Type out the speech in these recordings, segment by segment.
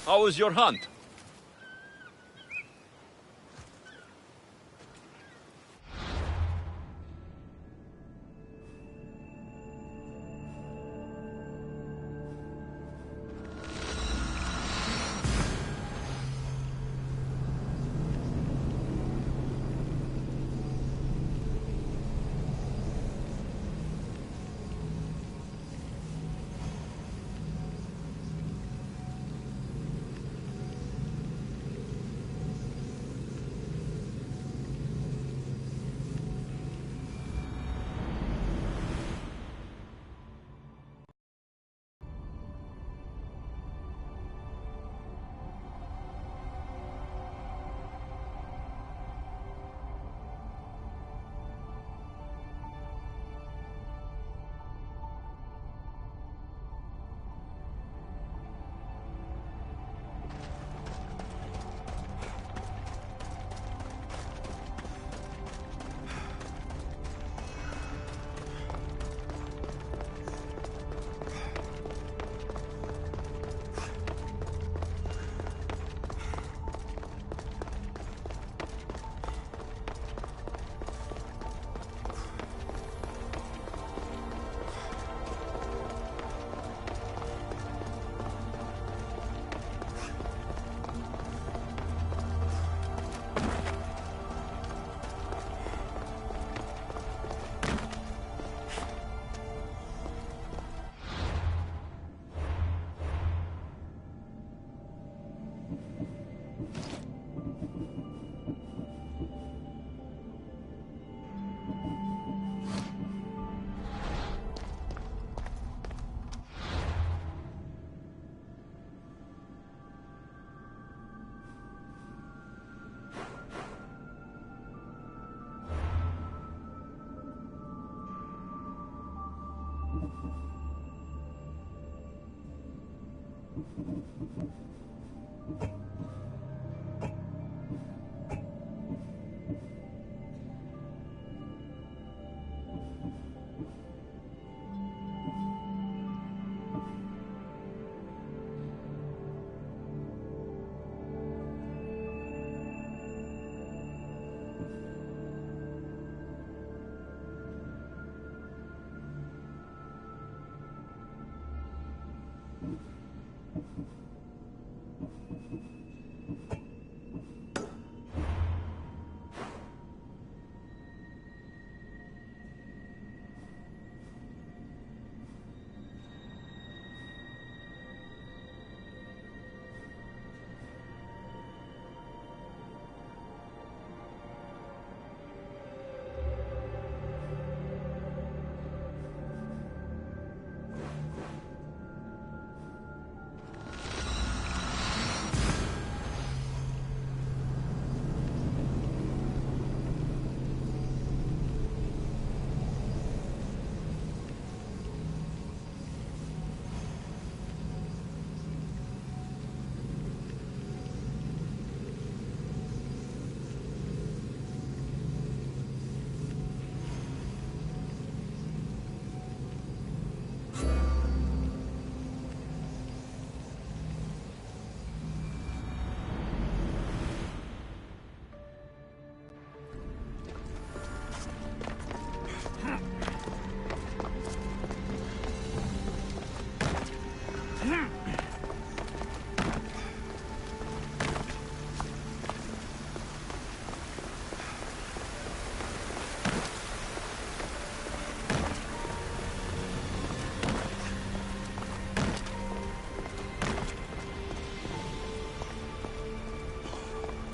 How was your hunt?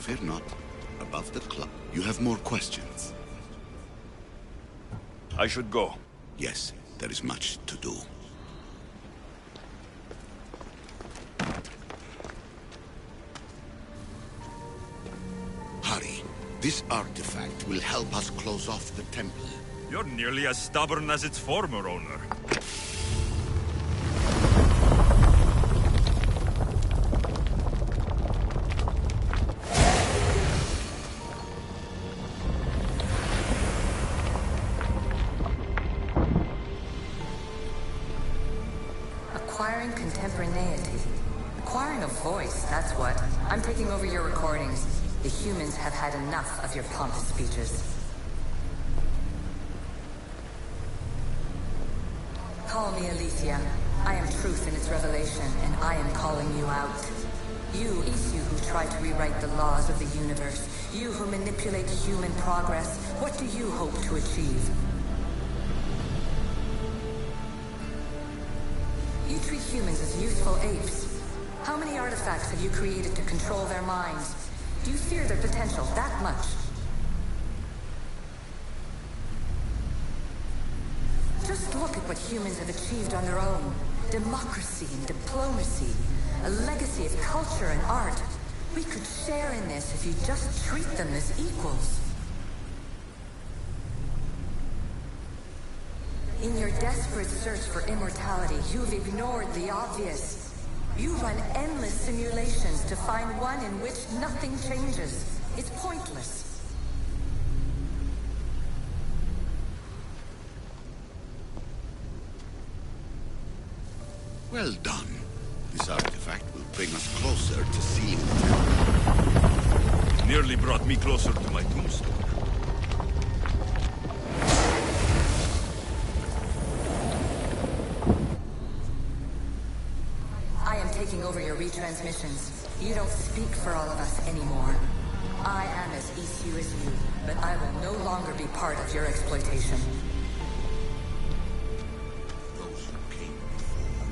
Fear not. Above the club, you have more questions. I should go. Yes, there is much to do. Hurry. This artifact will help us close off the temple. You're nearly as stubborn as its former owner. Acquiring contemporaneity. Acquiring a voice, that's what. I'm taking over your recordings. The humans have had enough of your pompous speeches. Call me Alicia. I am truth in its revelation, and I am calling you out. You, Isu, who try to rewrite the laws of the universe. You who manipulate human progress. What do you hope to achieve? You treat humans as useful apes. How many artifacts have you created to control their minds? Do you fear their potential that much? Just look at what humans have achieved on their own. Democracy and diplomacy. A legacy of culture and art. We could share in this if you just treat them as equals. In your desperate search for immortality, you've ignored the obvious. You run endless simulations to find one in which nothing changes. It's pointless. Well done. This artifact will bring us closer to seeing the temple. Nearly brought me closer to my tombstone. I am taking over your retransmissions. You don't speak for all of us anymore. I am as Isu as you, but I will no longer be part of your exploitation. Those who came before,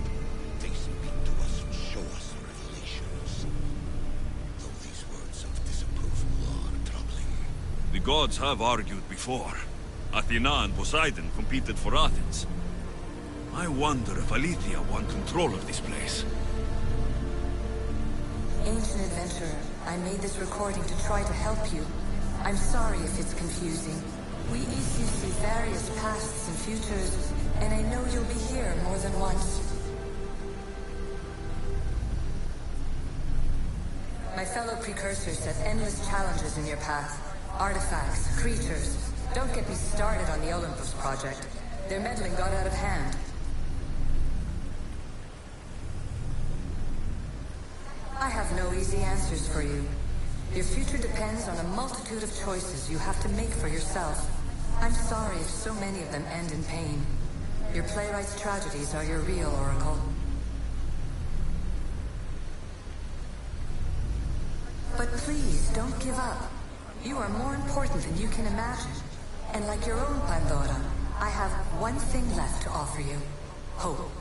they speak to us and show us revelations. Though these words of disapproval are troubling. The gods have argued before. Athena and Poseidon competed for Athens. I wonder if Aletheia won control of this place. Ancient adventurer, I made this recording to try to help you. I'm sorry if it's confusing. We Isu see various pasts and futures, and I know you'll be here more than once. My fellow precursors set endless challenges in your path. Artifacts, creatures. Don't get me started on the Olympus project. Their meddling got out of hand. I have no easy answers for you. Your future depends on a multitude of choices you have to make for yourself. I'm sorry if so many of them end in pain. Your playwright's tragedies are your real oracle. But please, don't give up. You are more important than you can imagine. And like your own Pandora, I have one thing left to offer you. Hope.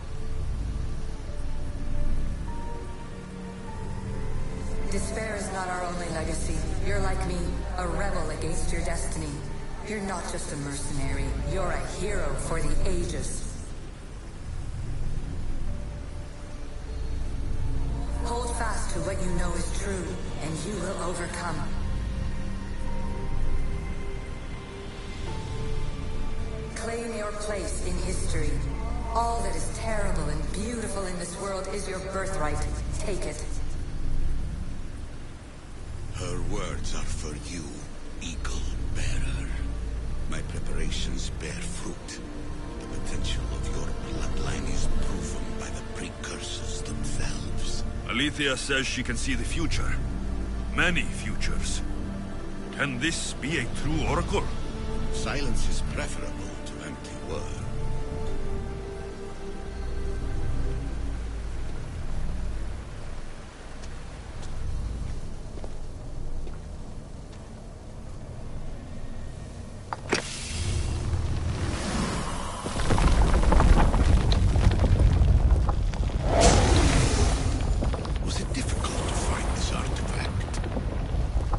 Despair is not our only legacy. You're like me, a rebel against your destiny. You're not just a mercenary, you're a hero for the ages. Hold fast to what you know is true, and you will overcome. Claim your place in history. All that is terrible and beautiful in this world is your birthright. Take it. Her words are for you, Eagle Bearer. My preparations bear fruit. The potential of your bloodline is proven by the precursors themselves. Aletheia says she can see the future. Many futures. Can this be a true oracle? Silence is preferable to empty words.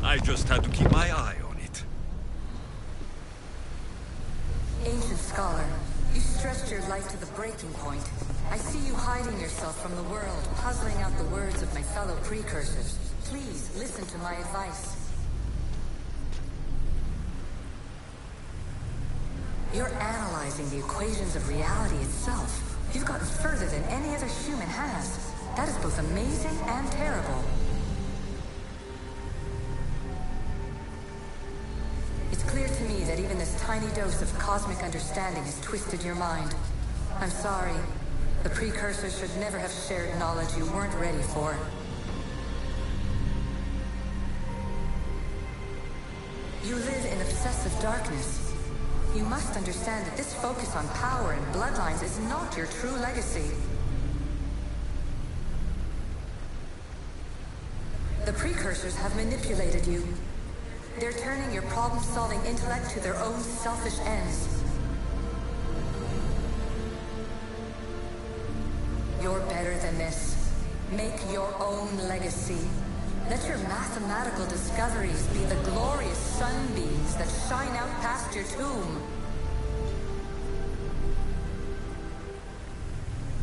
I just had to keep my eye on it. Ancient scholar, you stretched your life to the breaking point. I see you hiding yourself from the world, puzzling out the words of my fellow precursors. Please, listen to my advice. You're analyzing the equations of reality itself. You've gotten further than any other human has. That is both amazing and terrible. It's clear to me that even this tiny dose of cosmic understanding has twisted your mind. I'm sorry, The precursors should never have shared knowledge you weren't ready for. You live in obsessive darkness. You must understand that this focus on power and bloodlines is not your true legacy. The precursors have manipulated you. They're turning your problem-solving intellect to their own selfish ends. You're better than this. Make your own legacy. Let your mathematical discoveries be the glorious sunbeams that shine out past your tomb.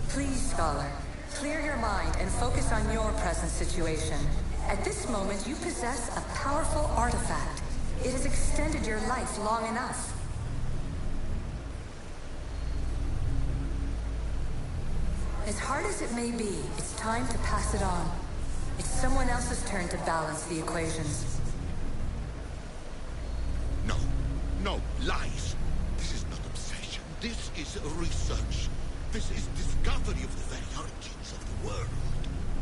Please, Scholar, clear your mind and focus on your present situation. At this moment, you possess a powerful artifact. It has extended your life long enough. As hard as it may be, it's time to pass it on. It's someone else's turn to balance the equations. No. No, lies. This is not obsession. This is research. This is discovery of the very origins of the world.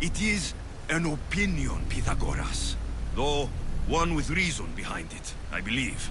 It is an opinion, Pythagoras. Though, one with reason behind it, I believe.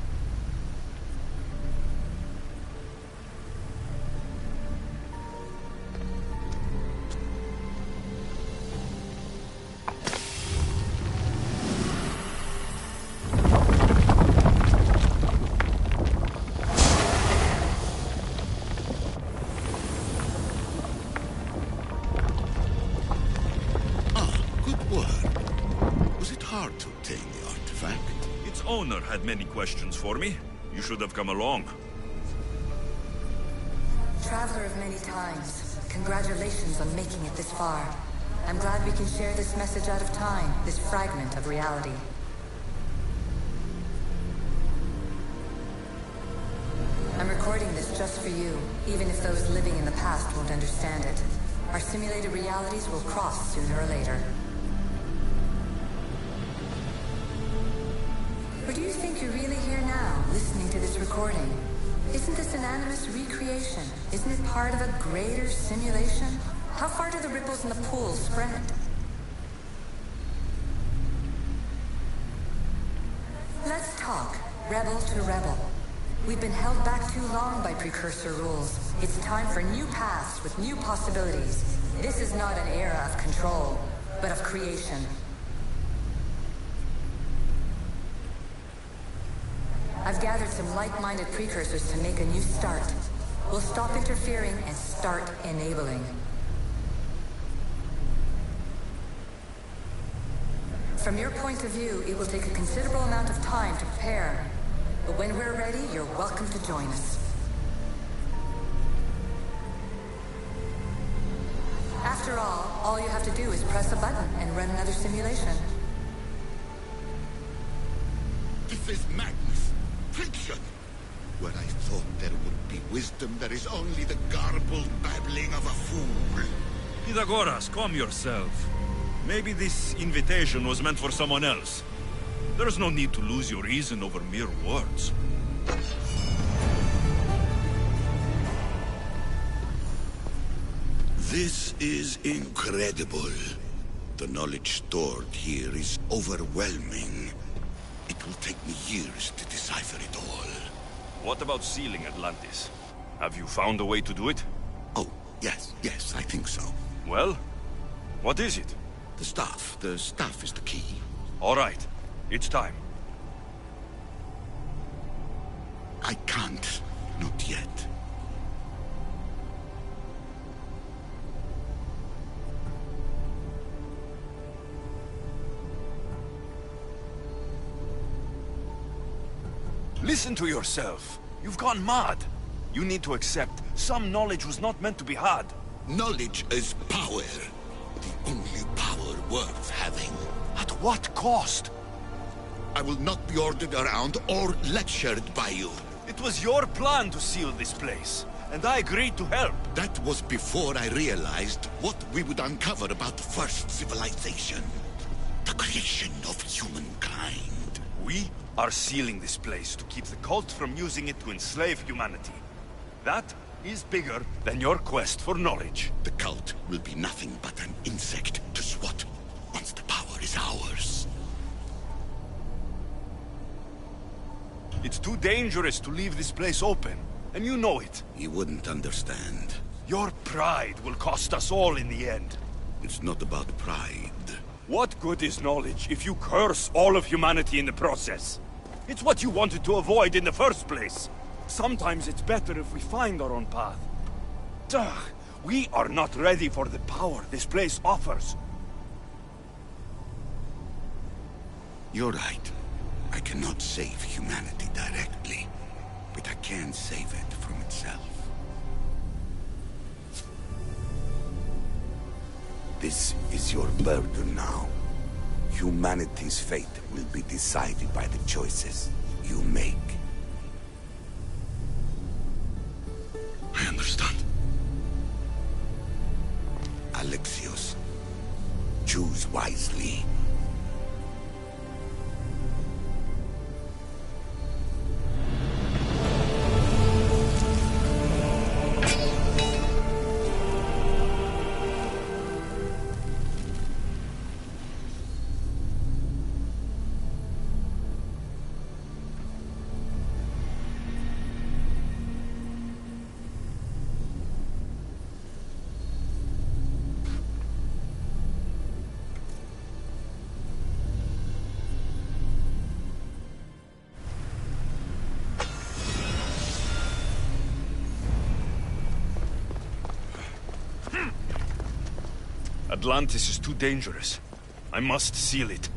Owner had many questions for me. You should have come along. Traveler of many times, congratulations on making it this far. I'm glad we can share this message out of time, this fragment of reality. I'm recording this just for you, even if those living in the past won't understand it. Our simulated realities will cross sooner or later. Or do you think you're really here now, listening to this recording? Isn't this an animus recreation? Isn't it part of a greater simulation? How far do the ripples in the pool spread? Let's talk, rebel to rebel. We've been held back too long by precursor rules. It's time for new paths with new possibilities. This is not an era of control, but of creation. I've gathered some like-minded precursors to make a new start. We'll stop interfering and start enabling. From your point of view, it will take a considerable amount of time to prepare. But when we're ready, you're welcome to join us. After all you have to do is press a button and run another simulation. This is madness. Fiction! Where I thought there would be wisdom, there is only the garbled babbling of a fool. Pythagoras, calm yourself. Maybe this invitation was meant for someone else. There's no need to lose your reason over mere words. This is incredible. The knowledge stored here is overwhelming. It will take me years to decipher it all. What about sealing Atlantis? Have you found a way to do it? Oh, yes, I think so. Well, what is it? The staff is the key. All right, it's time. I can't, not yet. Listen to yourself. You've gone mad. You need to accept some knowledge was not meant to be had. Knowledge is power. The only power worth having. At what cost? I will not be ordered around or lectured by you. It was your plan to seal this place, and I agreed to help. That was before I realized what we would uncover about the first civilization. The creation of humankind. We are sealing this place to keep the cult from using it to enslave humanity. That is bigger than your quest for knowledge. The cult will be nothing but an insect to swat once the power is ours. It's too dangerous to leave this place open, and you know it. You wouldn't understand. Your pride will cost us all in the end. It's not about pride. What good is knowledge if you curse all of humanity in the process? It's what you wanted to avoid in the first place. Sometimes it's better if we find our own path. Ugh, we are not ready for the power this place offers. You're right. I cannot save humanity directly, but I can save it from itself. This is your burden now. Humanity's fate will be decided by the choices you make. I understand. Alexios, choose wisely. Atlantis is too dangerous. I must seal it.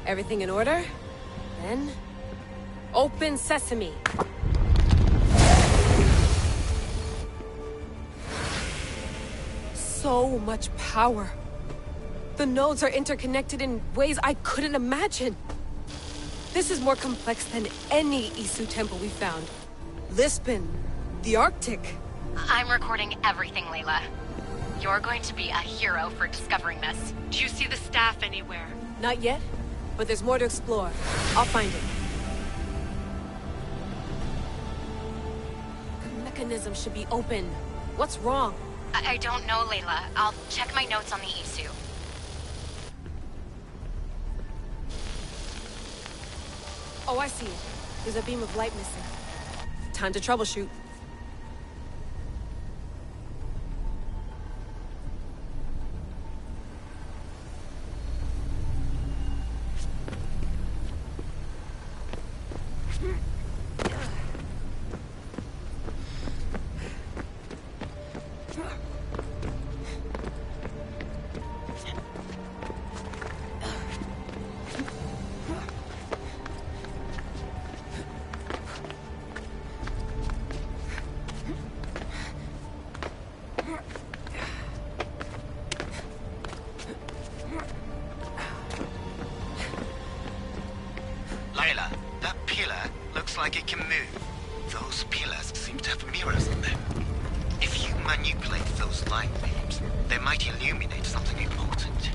Everything in order? Then... open sesame! So much power. The nodes are interconnected in ways I couldn't imagine. This is more complex than any Isu temple we found. Lisbon, the Arctic. I'm recording everything, Layla. You're going to be a hero for discovering this. Do you see the staff anywhere? Not yet, but there's more to explore. I'll find it. The mechanism should be open. What's wrong? I don't know, Layla. I'll check my notes on the Isu. Oh, I see it. There's a beam of light missing. Time to troubleshoot. Layla, that pillar looks like it can move. Those pillars seem to have mirrors on them. If you manipulate those light beams, they might illuminate something important.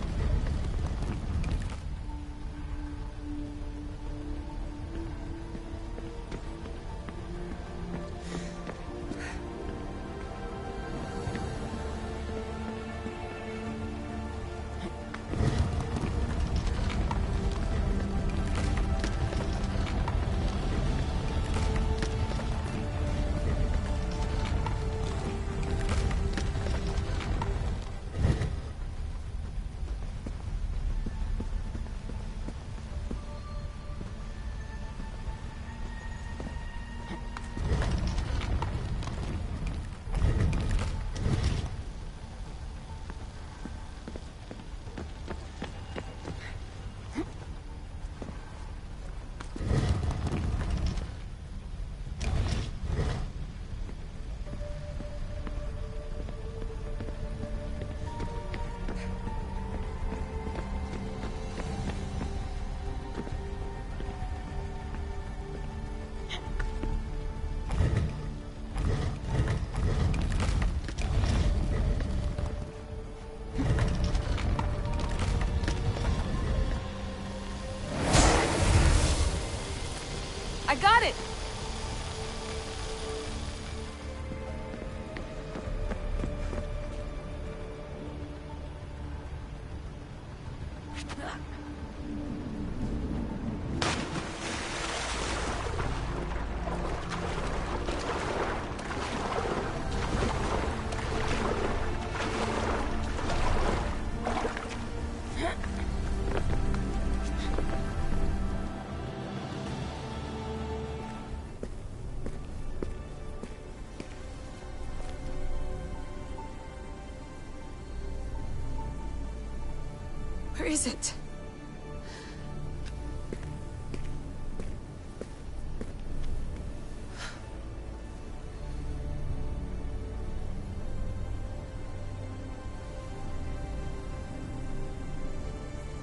Where is it?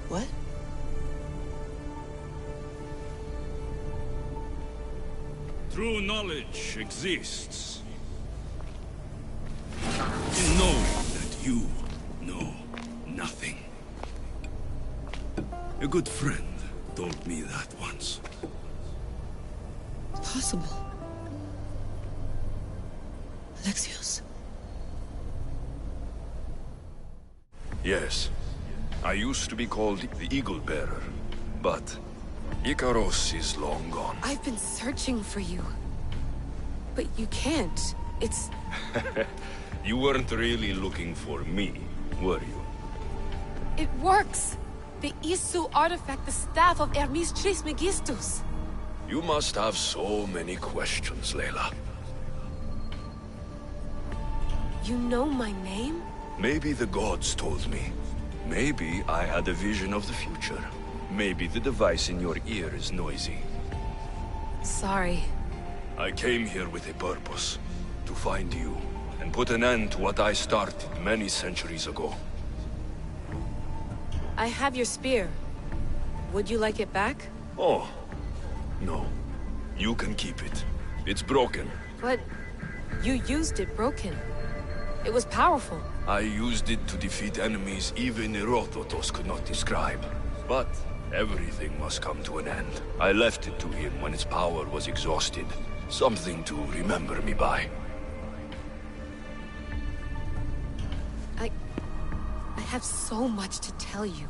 What? True knowledge exists in knowing that you know nothing. A good friend told me that once. Possible. Alexios. Yes. I used to be called the Eagle Bearer, but Icaros is long gone. I've been searching for you. But you can't. It's... You weren't really looking for me, were you? It works! The Isu artifact, the staff of Hermes Trismegistus. You must have so many questions, Layla. You know my name? Maybe the gods told me. Maybe I had a vision of the future. Maybe the device in your ear is noisy. Sorry. I came here with a purpose. To find you, and put an end to what I started many centuries ago. I have your spear. Would you like it back? Oh. No. You can keep it. It's broken. But... you used it broken. It was powerful. I used it to defeat enemies even Herodotus could not describe. But everything must come to an end. I left it to him when its power was exhausted. Something to remember me by. I have so much to tell you.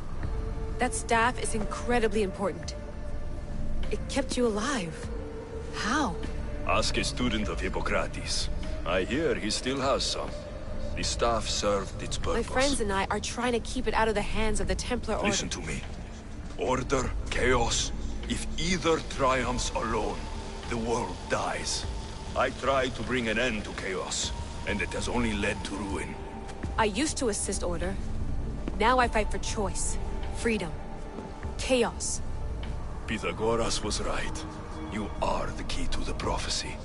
That staff is incredibly important. It kept you alive. How? Ask a student of Hippocrates. I hear he still has some. The staff served its purpose. My friends and I are trying to keep it out of the hands of the Templar Order. Listen to me. Order, chaos. If either triumphs alone, the world dies. I tried to bring an end to chaos, and it has only led to ruin. I used to assist Order. Now I fight for choice, freedom, chaos. Pythagoras was right. You are the key to the prophecy.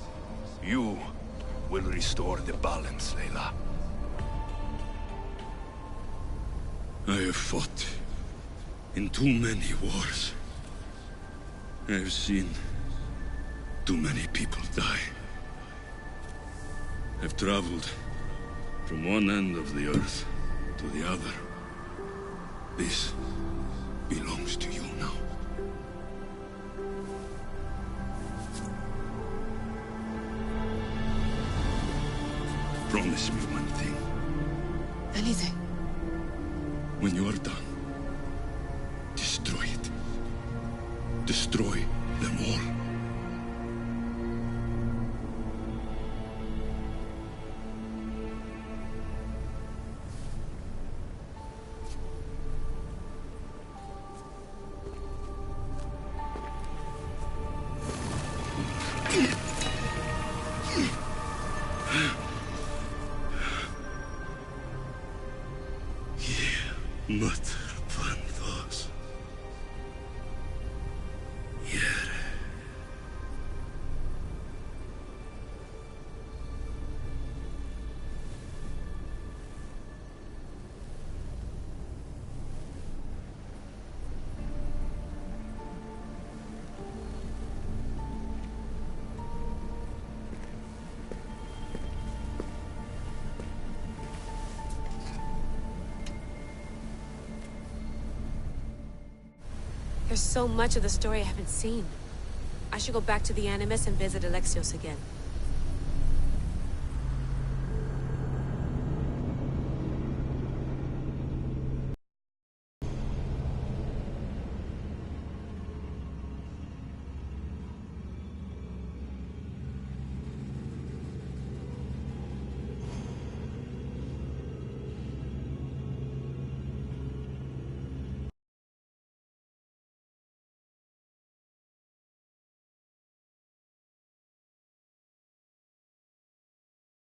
You will restore the balance, Layla. I have fought in too many wars. I have seen too many people die. I've traveled from one end of the earth to the other. This belongs to you now. Promise me one thing. Anything. When you are done, destroy it. Destroy them all. There's so much of the story I haven't seen. I should go back to the Animus and visit Alexios again.